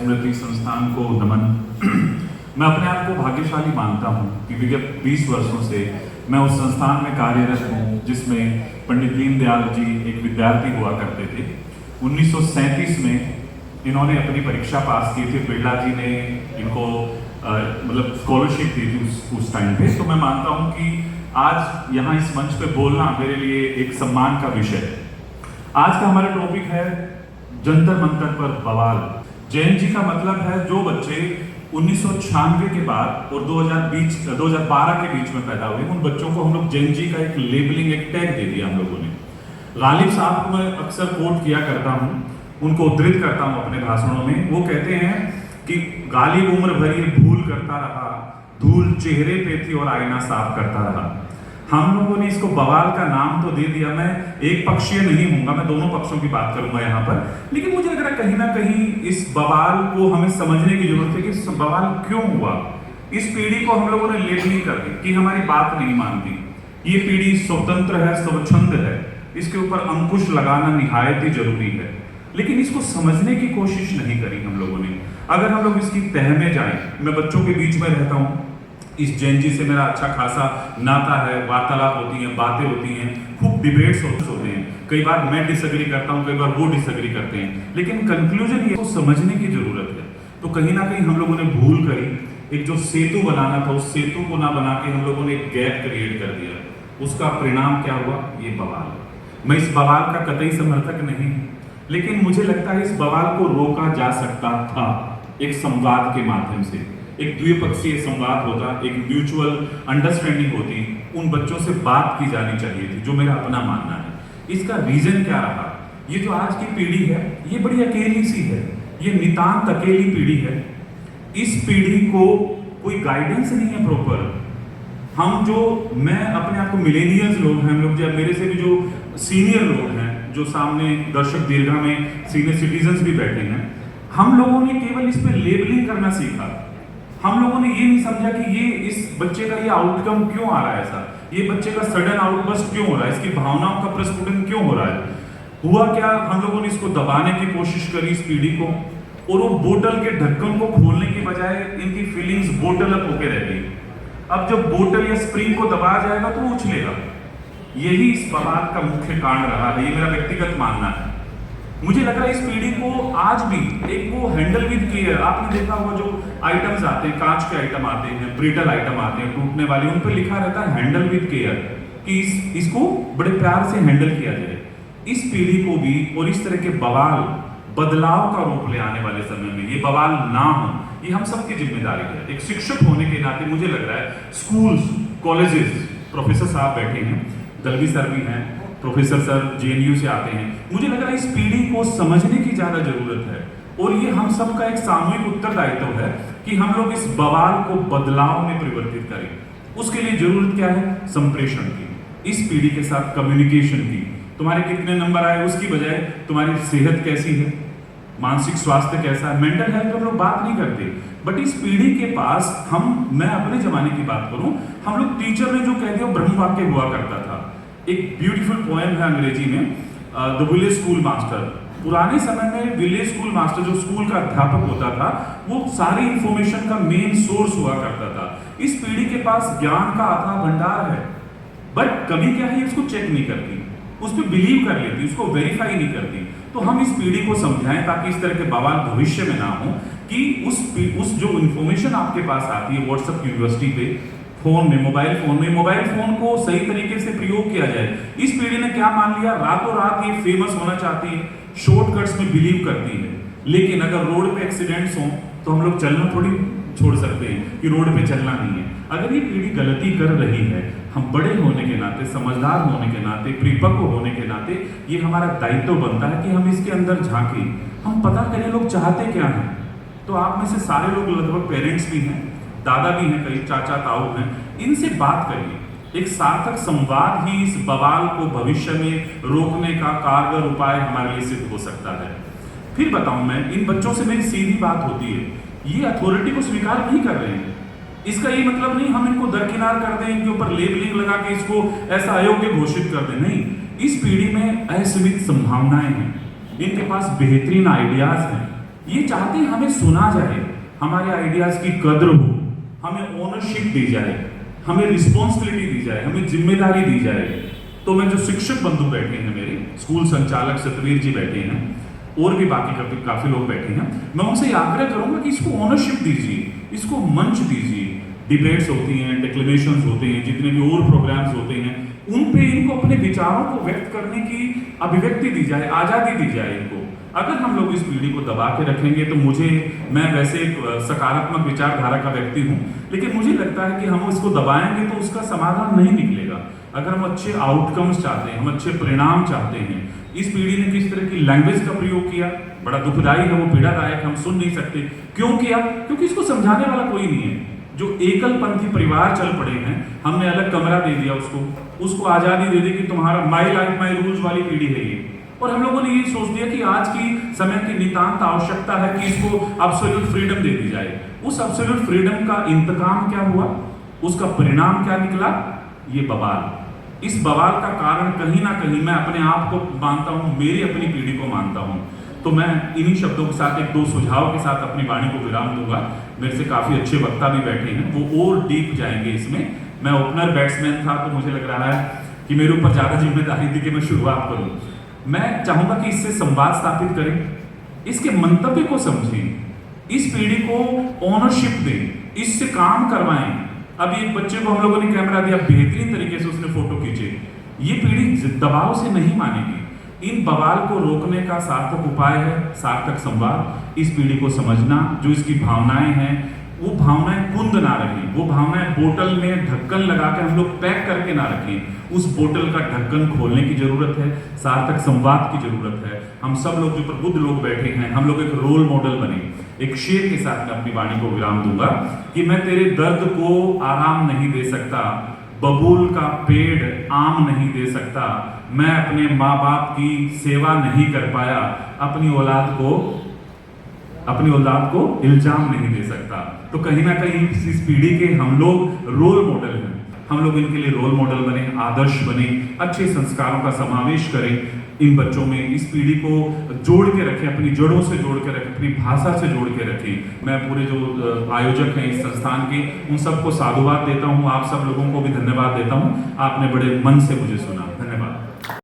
स्मृति संस्थान को नमन। मैं अपने आप को भाग्यशाली मानता हूँ कि विगत 20 वर्षों से मैं उस संस्थान में कार्यरत हूँ जिसमें पंडित दीनदयाल जी एक विद्यार्थी हुआ करते थे। 1937 में इन्होंने अपनी परीक्षा पास की थी। बिरला जी ने इनको मतलब स्कॉलरशिप दी थी उस टाइम पे। तो मैं मानता हूँ कि आज यहाँ इस मंच पे बोलना मेरे लिए एक सम्मान का विषय है। आज का हमारा टॉपिक है जंतर मंतर पर बवाल। जैन जी का मतलब है जो बच्चे 1996 के बाद और 2012 के बीच में पैदा हुए, उन बच्चों को हम लोग जैन जी का एक लेबलिंग, एक टैग दे दिया हम लोगों ने। गालिब साहब को मैं अक्सर कोट किया करता हूँ, उनको उद्धृत करता हूँ अपने भाषणों में। वो कहते हैं कि गालिब उम्र भरी भूल करता रहा, धूल चेहरे पे थी और आईना साफ करता रहा। हम लोगों ने इसको बवाल का नाम तो दे दिया। मैं एक पक्षीय नहीं हूंगा, मैं दोनों पक्षों की बात करूंगा यहाँ पर। लेकिन मुझे लग रहा है कहीं ना कहीं इस बवाल को हमें समझने की जरूरत है कि इस बवाल क्यों हुआ। इस पीढ़ी को हम लोगों ने लेबलिंग कर दी कि हमारी बात नहीं मानती, ये पीढ़ी स्वतंत्र है, स्वच्छंद है, इसके ऊपर अंकुश लगाना निहायत ही जरूरी है। लेकिन इसको समझने की कोशिश नहीं करी हम लोगों ने। अगर हम लोग इसकी तह में जाएं, मैं बच्चों के बीच में रहता हूँ, इस जैन जी से मेरा अच्छा खासा नाता है, वार्तालाप होती हैं, बातें होती हैं, खूब डिबेट्स होते हैं। कई बार मैं डिसएग्री करता हूँ, कई बार वो डिसएग्री करते हैं, लेकिन कंक्लूजन ये तो समझने की जरूरत है। तो कहीं ना कहीं हम लोगों ने भूल करी, एक जो सेतु बनाना था उस सेतु को ना बना के हम लोगों ने एक गैप क्रिएट कर दिया। उसका परिणाम क्या हुआ? ये बवाल। मैं इस बवाल का कतई समर्थक नहीं, लेकिन मुझे लगता है इस बवाल को रोका जा सकता था एक संवाद के माध्यम से। एक द्विपक्षीय संवाद होता, एक म्यूचुअल अंडरस्टैंडिंग होती, उन बच्चों से बात की जानी चाहिए थी, जो मेरा अपना मानना है। इसका रीजन क्या रहा? ये जो आज की पीढ़ी है ये बड़ी अकेली सी है, ये नितांत अकेली पीढ़ी है। इस पीढ़ी को कोई गाइडेंस नहीं है प्रॉपर। हम जो, मैं अपने आप को मिलेनियल्स लोग हैं, हम लोग जब मेरे से भी जो सीनियर लोग हैं, जो सामने दर्शक दीर्घा में सीनियर सिटीजन्स भी बैठे हैं, हम लोगों ने केवल इस पे लेबलिंग करना सीखा। हम लोगों ने ये नहीं समझा कि ये इस बच्चे का ये आउटकम क्यों आ रहा है ऐसा, ये बच्चे का सडन आउटबर्स्ट क्यों हो रहा है, इसकी भावनाओं का प्रस्फुटन क्यों हो रहा है। हुआ क्या, हम लोगों ने इसको दबाने की कोशिश करी इस पीढ़ी को, और वो बोतल के ढक्कन को खोलने की बजाय इनकी फीलिंग्स बोटल अप होके रह गई। अब जब बोतल या स्प्रिंग को दबाया जाएगा तो वो उछलेगा। यही इस बवाल का मुख्य कारण रहा है, ये मेरा व्यक्तिगत मानना है। मुझे लग रहा है इस पीढ़ी को आज भी एक वो हैंडल विद केयर, आपने देखा होगा जो आइटम्स आते हैं, कांच के आइटम आते हैं, ब्रिटल आइटम आते हैं, टूटने वाले, उन पर लिखा रहता है हैंडल विद केयर, कि इसको बड़े प्यार से हैंडल किया जाए। इस पीढ़ी को भी और इस तरह के बवाल, बदलाव का रूप ले आने वाले समय में ये बवाल ना हो, ये हम सबकी जिम्मेदारी है। एक शिक्षक होने के नाते मुझे लग रहा है स्कूल्स, कॉलेजेस, प्रोफेसर साहब बैठे हैं, दलवी सर भी हैं, प्रोफेसर सर जेएनयू से आते हैं, मुझे लग रहा है इस पीढ़ी को समझने की ज्यादा जरूरत है। और ये हम सबका एक सामूहिक उत्तरदायित्व है कि हम लोग इस बवाल को बदलाव में परिवर्तित करें। उसके लिए जरूरत क्या है? संप्रेषण की, इस पीढ़ी के साथ कम्युनिकेशन की। तुम्हारे कितने नंबर आए उसकी बजाय तुम्हारी सेहत कैसी है, मानसिक स्वास्थ्य कैसा है, मेंटल हेल्थ पर हम लोग बात नहीं करते। बट इस पीढ़ी के पास मैं अपने जमाने की बात करूं, हम लोग टीचर ने जो कह दिया ब्रह्म वाक्य हुआ करता था। एक ब्यूटीफुल पोएम है अंग्रेजी में, द विलेज स्कूल मास्टर। पुराने समय में विलेज स्कूल मास्टर, जो स्कूल का अध्यापक होता था, वो सारी इंफॉर्मेशन का मेन सोर्स हुआ करता था। इस पीढ़ी के पास ज्ञान का अथाह भंडार है, बट कमी क्या है, उसको चेक नहीं करती, उस पर बिलीव कर लेती, उसको वेरीफाई नहीं करती। तो हम इस पीढ़ी को समझाएं ताकि इस तरह के बवाल भविष्य में ना हो, कि उस जो इंफॉर्मेशन आपके पास आती है व्हाट्सएप यूनिवर्सिटी पे, फोन में, मोबाइल फोन को सही तरीके से प्रयोग किया जाए। इस पीढ़ी ने क्या मान लिया, रातों रात ये फेमस होना चाहती है, शॉर्टकट्स में बिलीव करती है। लेकिन अगर रोड पे एक्सीडेंट्स हो तो हम लोग चलना थोड़ी छोड़ सकते हैं कि रोड पे चलना नहीं है। अगर ये पीढ़ी गलती कर रही है, हम बड़े होने के नाते, समझदार होने के नाते, परिपक्व होने के नाते ये हमारा दायित्व बनता है कि हम इसके अंदर झांकें, हम पता करें लोग चाहते क्या हैं। तो आप में से सारे लोग लगभग पेरेंट्स भी हैं, दादा भी हैं, कई चाचा ताऊ हैं, इनसे बात करिए। एक सार्थक संवाद ही इस बवाल को भविष्य में रोकने का कारगर उपाय हमारे लिए सिद्ध हो सकता है। फिर बताऊं, मैं इन बच्चों से मेरी सीधी बात होती है, ये अथॉरिटी को स्वीकार नहीं कर रहे हैं। इसका ये मतलब नहीं हम इनको दरकिनार कर दें, इनके ऊपर लेबलिंग लगा के इसको ऐसा अयोग्य घोषित कर दें। नहीं, इस पीढ़ी में असीमित संभावनाएं हैं, इनके पास बेहतरीन आइडियाज हैं, ये चाहते हैं हमें सुना जाए, हमारे आइडियाज की कद्र हो, हमें ओनरशिप दी जाए, हमें रिस्पॉन्सिबिलिटी दी जाए, हमें जिम्मेदारी दी जाए। तो मैं जो शिक्षक बंधु बैठे हैं, मेरे स्कूल संचालक सतवीर जी बैठे हैं, और भी बाकी काफी लोग बैठे हैं, मैं उनसे आग्रह करूंगा कि इसको ओनरशिप दीजिए, इसको मंच दीजिए। डिबेट्स होती हैं, डिक्लेमेशंस होते हैं, जितने भी और प्रोग्राम्स होते हैं, उन पे इनको अपने विचारों को व्यक्त करने की अभिव्यक्ति दी जाए, आजादी दी जाए इनको। अगर हम लोग इस पीढ़ी को दबा के रखेंगे तो मैं वैसे एक सकारात्मक विचारधारा का व्यक्ति हूं, लेकिन मुझे लगता है कि हम इसको दबाएंगे तो उसका समाधान नहीं निकलेगा। अगर हम अच्छे आउटकम्स चाहते हैं, हम अच्छे परिणाम चाहते हैं, इस पीढ़ी ने किस तरह की लैंग्वेज का प्रयोग किया, बड़ा दुखदाई है, वो पीड़ादायक, हम सुन नहीं सकते। क्यों किया? क्योंकि इसको समझाने वाला कोई नहीं है। जो एकल पंथी परिवार चल पड़े हैं, हमने अलग कमरा दे दिया उसको आजादी दे दी कि तुम्हारा माई लाइफ माई रूल्स वाली पीढ़ी है ये। और हम लोगों ने ये सोच दिया कि आज की समय की नितांत आवश्यकता है कि इसको एब्सोल्यूट फ्रीडम दे दी जाए। उस एब्सोल्यूट फ्रीडम का इंतकाम क्या हुआ, उसका परिणाम क्या निकला? ये बवाल। इस बवाल का कारण कहीं ना कहीं मैं अपने आप को मानता हूं, मेरी अपनी पीढ़ी को मानता हूं। तो मैं इन्हीं शब्दों के साथ एक दो सुझाव के साथ अपनी वाणी को विराम दूंगा। मेरे से काफी अच्छे वक्ता भी बैठे हैं, वो और डीप जाएंगे इसमें। मैं ओपनर बैट्समैन था, तो मुझे लग रहा है कि मेरे ऊपर ज्यादा जिम्मेदारी थी कि मैं शुरुआत करूं। मैं चाहूंगा कि इससे संवाद स्थापित करें, इसके मंतव्य को समझें, इस पीढ़ी को ओनरशिप दें, इससे काम करवाएं। अभी एक बच्चे को हम लोगों ने कैमरा दिया, बेहतरीन तरीके से उसने फोटो खींचे। ये पीढ़ी दबाव से नहीं मानेगी। इन बवाल को रोकने का सार्थक उपाय है सार्थक संवाद। इस पीढ़ी को समझना, जो इसकी भावनाएं हैं, वो भावनाएं कुंद ना रही, वो भावनाएं बोतल में ढक्कन लगा के हम लोग पैक करके ना रखें। उस बोतल का ढक्कन खोलने की जरूरत है, सार्थक संवाद की जरूरत है। हम सब लोग जो प्रबुद्ध लोग बैठे हैं, हम लोग एक रोल मॉडल बने। एक शेर के साथ मैं अपनी वाणी को विराम दूंगा कि मैं तेरे दर्द को आराम नहीं दे सकता, बबूल का पेड़ आम नहीं दे सकता, मैं अपने माँ बाप की सेवा नहीं कर पाया, अपनी औलाद को इल्जाम नहीं दे सकता। तो कहीं ना कहीं इस पीढ़ी के हम लोग रोल मॉडल हैं। हम लोग इनके लिए रोल मॉडल बने, आदर्श बने, अच्छे संस्कारों का समावेश करें इन बच्चों में। इस पीढ़ी को जोड़ के रखें, अपनी जड़ों से जोड़ के रखें, अपनी भाषा से जोड़ के रखें। मैं पूरे जो आयोजक हैं इस संस्थान के, उन सबको साधुवाद देता हूं। आप सब लोगों को भी धन्यवाद देता हूं। आपने बड़े मन से मुझे सुना। धन्यवाद।